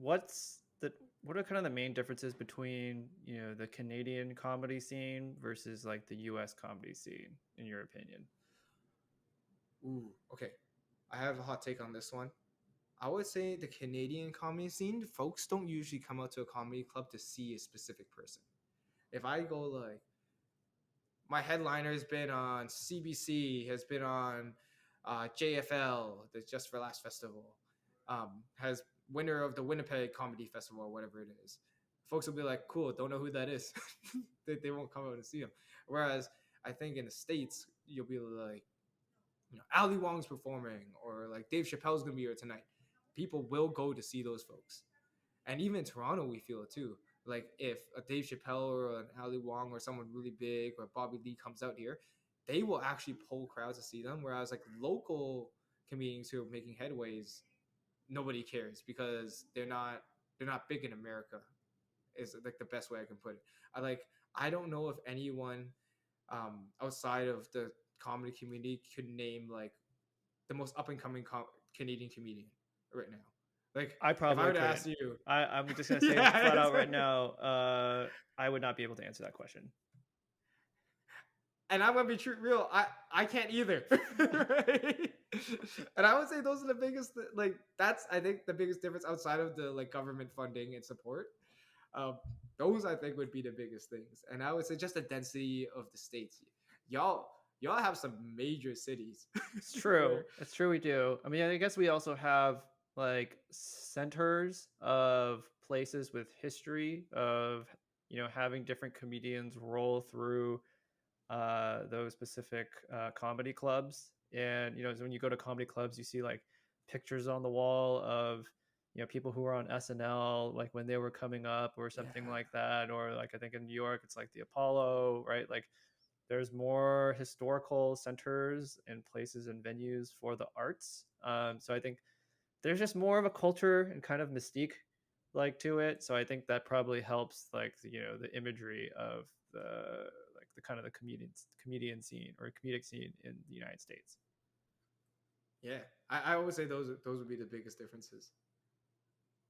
what are kind of the main differences between, the Canadian comedy scene versus like the US comedy scene, in your opinion? Ooh, okay. I have a hot take on this one. I would say the Canadian comedy scene, folks don't usually come out to a comedy club to see a specific person. If I go like, my headliner has been on CBC, has been on JFL, the Just for Last Festival, has winner of the Winnipeg Comedy Festival or whatever it is. Folks will be like, cool, don't know who that is. they won't come out and see him. Whereas I think in the States, you'll be like, Andy Wong's performing, or like Dave Chappelle's gonna be here tonight. People will go to see those folks, and even in Toronto, we feel it too. Like if a Dave Chappelle or an Ali Wong or someone really big or Bobby Lee comes out here, they will actually pull crowds to see them. Whereas like local comedians who are making headways, nobody cares because they're not big in America. Is like the best way I can put it. I don't know if anyone outside of the comedy community could name like the most up and coming Canadian comedian right now. Like I if I probably were to couldn't. ask you, I'm just gonna say yeah, flat out right now, I would not be able to answer that question. and I'm gonna be real. I can't either. Right? And I would say those are the biggest. Like that's I think the biggest difference outside of the like government funding and support. Um, those I think would be the biggest things. And I would say just the density of the states. Y'all have some major cities. It's true. Where, It's true. We do. I mean, I guess we also have like centers of places with history of, having different comedians roll through those specific comedy clubs. And, so when you go to comedy clubs, you see like pictures on the wall of, people who were on SNL, like when they were coming up or something yeah, like that. Or like, I think in New York, it's like the Apollo, right? Like there's more historical centers and places and venues for the arts. So I think there's just more of a culture and kind of mystique like to it. So I think that probably helps like the imagery of the kind of the comedian scene or comedic scene in the United States. yeah. I always say those would be the biggest differences.